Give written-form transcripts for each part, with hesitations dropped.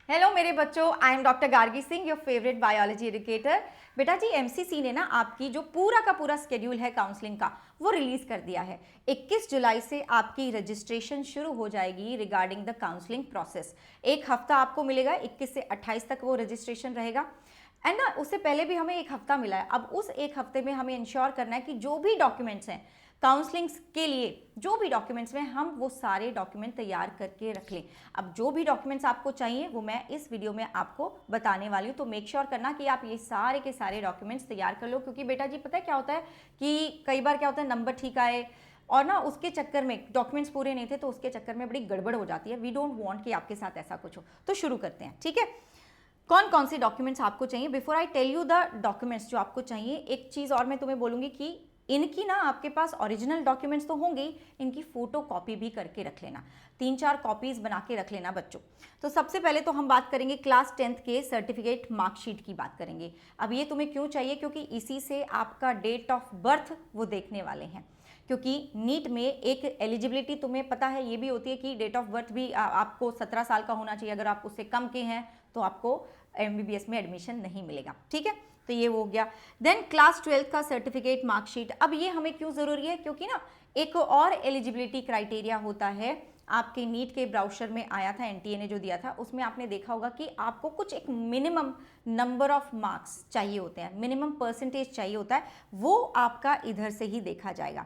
Hello मेरे बच्चों, I am doctor Gargi Singh, your favourite biology educator. बेटा जी, एमसीसी ने ना आपकी जो पूरा का पूरा स्केड्यूल है काउंसलिंग का वो रिलीज कर दिया है। 21 जुलाई से आपकी रजिस्ट्रेशन शुरू हो जाएगी रिगार्डिंग द काउंसलिंग प्रोसेस। एक हफ्ता आपको मिलेगा, 21 से 28 तक वो रजिस्ट्रेशन रहेगा। एंड ना उससे पहले भी हमें एक हफ्ता मिला है। अब उस एक हफ्ते में हमें इंश्योर करना है कि जो भी डॉक्यूमेंट्स हैं काउंसलिंग के लिए, जो भी डॉक्यूमेंट्स में हम वो सारे डॉक्यूमेंट तैयार करके रख लें। अब जो भी डॉक्यूमेंट्स आपको चाहिए वो मैं इस वीडियो में आपको बताने वाली हूँ, तो मेक श्योर करना कि आप ये सारे के सारे डॉक्यूमेंट्स तैयार कर लो। क्योंकि बेटा जी पता है क्या होता है कि कई बार क्या होता है, नंबर ठीक आए और ना उसके चक्कर में डॉक्यूमेंट्स पूरे नहीं थे, तो उसके चक्कर में बड़ी गड़बड़ हो जाती है। वी डोंट वांट कि आपके साथ ऐसा कुछ हो। तो शुरू करते हैं, ठीक है। कौन कौन से डॉक्यूमेंट्स आपको चाहिए, before I tell you the documents जो आपको चाहिए, एक चीज़ और मैं तुम्हें बोलूँगी कि इनकी ना आपके पास ओरिजिनल डॉक्यूमेंट्स तो होंगे, इनकी फोटो कॉपी भी करके रख लेना। 3-4 कॉपीज बना के रख लेना बच्चों। तो सबसे पहले तो हम बात करेंगे क्लास 10th के सर्टिफिकेट मार्कशीट की बात करेंगे। अब ये तुम्हें क्यों चाहिए, क्योंकि इसी से आपका डेट ऑफ बर्थ वो देखने वाले हैं। क्योंकि नीट में एक एलिजिबिलिटी तुम्हें पता है ये भी होती है कि डेट ऑफ बर्थ भी आपको 17 साल का होना चाहिए। अगर आप उससे कम के हैं तो आपको एमबीबीएस में एडमिशन नहीं मिलेगा, ठीक है। तो ये हो गया। देन क्लास 12 का सर्टिफिकेट मार्कशीट। अब ये हमें क्यों ज़रूरी है, क्योंकि ना एक और एलिजिबिलिटी क्राइटेरिया होता है। आपके नीट के ब्राउचर में आया था, एनटीए ने जो दिया था उसमें आपने देखा होगा कि आपको कुछ एक मिनिमम नंबर ऑफ मार्क्स चाहिए होते हैं, मिनिमम परसेंटेज चाहिए होता है, वो आपका इधर से ही देखा जाएगा।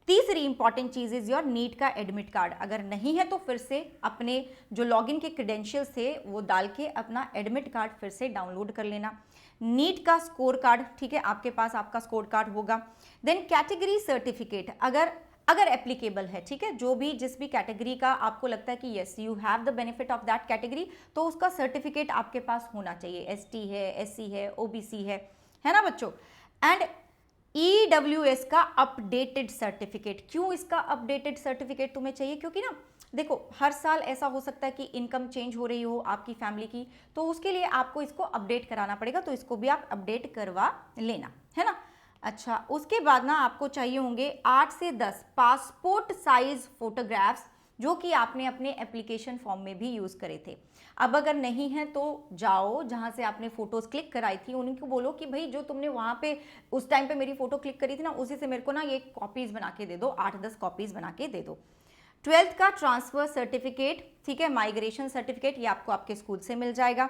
तीसरी इंपॉर्टेंट चीज इज योर नीट का एडमिट कार्ड। अगर नहीं है तो फिर से अपने जो लॉगिन के क्रेडेंशियल्स थे वो डाल के अपना एडमिट कार्ड फिर से डाउनलोड कर लेना। नीट का स्कोर कार्ड, ठीक है, आपके पास आपका स्कोर कार्ड होगा। देन कैटेगरी सर्टिफिकेट, अगर एप्लीकेबल है, ठीक है, जो भी जिस भी कैटेगरी का आपको लगता है कि yes you have the benefit of that category, तो उसका सर्टिफिकेट आपके पास होना चाहिए। एसटी है, एससी है, ओबीसी है ना बच्चों। एंड EWS का अपडेटेड सर्टिफिकेट। क्यों इसका अपडेटेड सर्टिफिकेट तुम्हें चाहिए, क्योंकि ना देखो हर साल ऐसा हो सकता है कि इनकम चेंज हो रही हो आपकी फैमिली की, तो उसके लिए आपको इसको अपडेट कराना पड़ेगा। तो इसको भी आप अपडेट करवा लेना, है ना। अच्छा, उसके बाद ना आपको चाहिए होंगे 8 से 10 पासपोर्ट साइज फोटोग्राफ्स, जो कि आपने अपने एप्लीकेशन फॉर्म में भी यूज़ करे थे। अब अगर नहीं है तो जाओ जहाँ से आपने फ़ोटोज़ क्लिक कराई थी उन्हीं को बोलो कि भाई जो तुमने वहाँ पे उस टाइम पे मेरी फ़ोटो क्लिक करी थी ना, उसी से मेरे को ना ये कॉपीज़ बना के दे दो, 8-10 कॉपीज़ बना के दे दो। 12th का ट्रांसफ़र सर्टिफिकेट, ठीक है, माइग्रेशन सर्टिफिकेट, ये आपको आपके स्कूल से मिल जाएगा।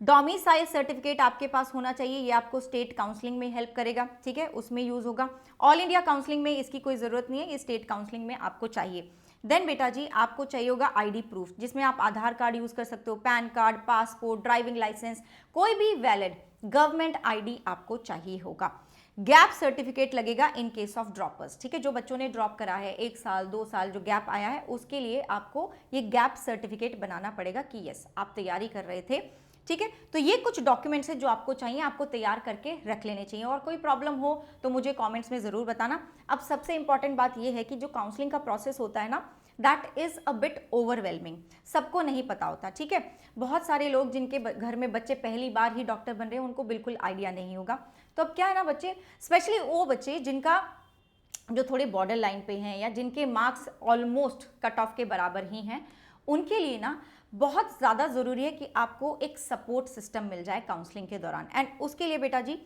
डोमिसाइल सर्टिफिकेट आपके पास होना चाहिए, ये आपको स्टेट काउंसलिंग में हेल्प करेगा, ठीक है, उसमें यूज़ होगा। ऑल इंडिया काउंसलिंग में इसकी कोई ज़रूरत नहीं है, ये स्टेट काउंसलिंग में आपको चाहिए। देन बेटा जी आपको चाहिए होगा आईडी प्रूफ, जिसमें आप आधार कार्ड यूज़ कर सकते हो, PAN card, passport, driving licence, कोई भी वैलिड गवर्नमेंट आईडी आपको चाहिए होगा। गैप सर्टिफिकेट लगेगा इन केस ऑफ ड्रॉपर्स, ठीक है, जो बच्चों ने ड्रॉप करा है 1 साल 2 साल जो गैप आया है, उसके लिए आपको ये गैप सर्टिफिकेट बनाना पड़ेगा कि यस आप तैयारी कर रहे थे, ठीक है। तो ये कुछ डॉक्यूमेंट्स है जो आपको चाहिए, आपको तैयार करके रख लेने चाहिए। और कोई प्रॉब्लम हो तो मुझे कमेंट्स में ज़रूर बताना। अब सबसे इंपॉर्टेंट बात ये है कि जो काउंसलिंग का प्रोसेस होता है ना, that is a bit overwhelming, सबको नहीं पता होता, ठीक है। बहुत सारे लोग जिनके घर में बच्चे पहली बार ही डॉक्टर बन रहे हैं उनको बिल्कुल आइडिया नहीं होगा। तो अब क्या है ना बच्चे, स्पेशली वो बच्चे जिनका जो थोड़े बॉर्डर लाइन पे हैं या जिनके मार्क्स ऑलमोस्ट कट ऑफ के बराबर ही हैं, उनके लिए ना बहुत ज़्यादा ज़रूरी है कि आपको एक सपोर्ट सिस्टम मिल जाए काउंसलिंग के दौरान। एंड उसके लिए बेटा जी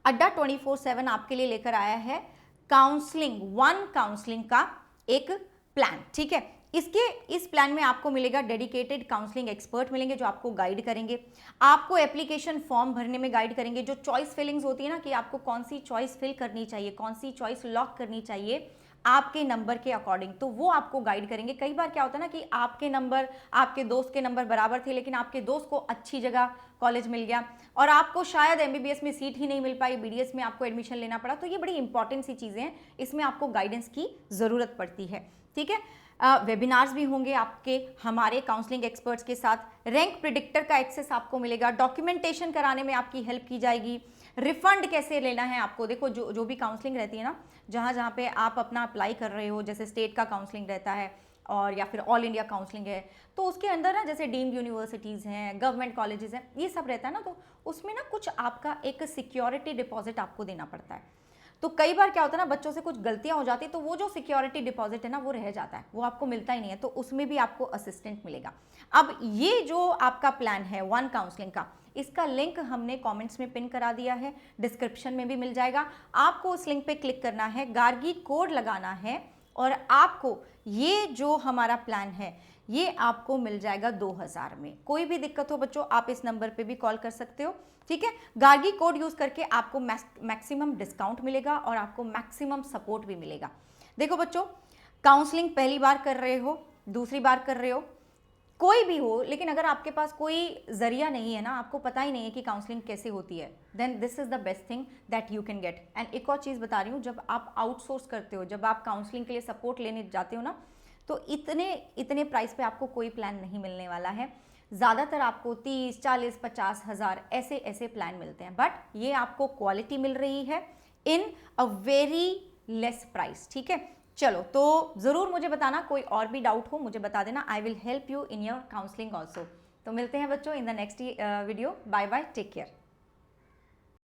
अड्डा 24/7 आपके लिए लेकर आया है काउंसलिंग का एक प्लान, ठीक है। इस प्लान में आपको मिलेगा डेडिकेटेड काउंसलिंग एक्सपर्ट मिलेंगे जो आपको गाइड करेंगे, आपको एप्लीकेशन फॉर्म भरने में गाइड करेंगे, जो चॉइस फिलिंग्स होती है ना कि आपको कौन सी चॉइस फिल करनी चाहिए, कौन सी चॉइस लॉक करनी चाहिए आपके नंबर के अकॉर्डिंग, तो वो आपको गाइड करेंगे। कई बार क्या होता है ना कि आपके नंबर आपके दोस्त के नंबर बराबर थे, लेकिन आपके दोस्त को अच्छी जगह कॉलेज मिल गया और आपको शायद एमबीबीएस में सीट ही नहीं मिल पाई, बीडीएस में आपको एडमिशन लेना पड़ा। तो ये बड़ी इंपॉर्टेंट सी चीज़ें हैं, इसमें आपको गाइडेंस की ज़रूरत पड़ती है, ठीक है। वेबिनार्स भी होंगे आपके हमारे काउंसलिंग एक्सपर्ट्स के साथ, रैंक प्रिडिक्टर का एक्सेस आपको मिलेगा, डॉक्यूमेंटेशन कराने में आपकी हेल्प की जाएगी, रिफंड कैसे लेना है आपको। देखो जो भी काउंसलिंग रहती है ना, जहाँ पे आप अपना अप्लाई कर रहे हो, जैसे स्टेट का काउंसलिंग रहता है और या फिर ऑल इंडिया काउंसलिंग है, तो उसके अंदर ना जैसे डीम्ड यूनिवर्सिटीज़ हैं, गवर्नमेंट कॉलेजेस हैं, ये सब रहता है ना, तो उसमें ना कुछ आपका एक सिक्योरिटी डिपॉजिट आपको देना पड़ता है। तो कई बार क्या होता है ना, बच्चों से कुछ गलतियां हो जाती है, तो वो जो सिक्योरिटी डिपॉजिट है ना वो रह जाता है, वो आपको मिलता ही नहीं है, तो उसमें भी आपको असिस्टेंट मिलेगा। अब ये जो आपका प्लान है वन काउंसलिंग का, इसका लिंक हमने कमेंट्स में पिन करा दिया है, डिस्क्रिप्शन में भी मिल जाएगा। आपको उस लिंक पे क्लिक करना है, गार्गी कोड लगाना है और आपको ये जो हमारा प्लान है ये आपको मिल जाएगा 2000 में। कोई भी दिक्कत हो बच्चों, आप इस नंबर पे भी कॉल कर सकते हो, ठीक है। गार्गी कोड यूज करके आपको मैक्सिमम डिस्काउंट मिलेगा और आपको मैक्सिमम सपोर्ट भी मिलेगा। देखो बच्चों, काउंसलिंग पहली बार कर रहे हो, दूसरी बार कर रहे हो, कोई भी हो, लेकिन अगर आपके पास कोई जरिया नहीं है ना, आपको पता ही नहीं है कि काउंसलिंग कैसे होती है, then this is the best thing that you can get. And एक और चीज़ बता रही हूँ, जब आप आउटसोर्स करते हो, जब आप काउंसलिंग के लिए सपोर्ट लेने जाते हो ना, तो इतने प्राइस पे आपको कोई प्लान नहीं मिलने वाला है। ज़्यादातर आपको 30, 40, 50 हज़ार ऐसे प्लान मिलते हैं, बट ये आपको क्वालिटी मिल रही है इन अ वेरी लेस प्राइस, ठीक है। चलो, तो ज़रूर मुझे बताना, कोई और भी डाउट हो मुझे बता देना, I will help you in your counselling also. तो मिलते हैं बच्चों in the next video. Bye bye, take care.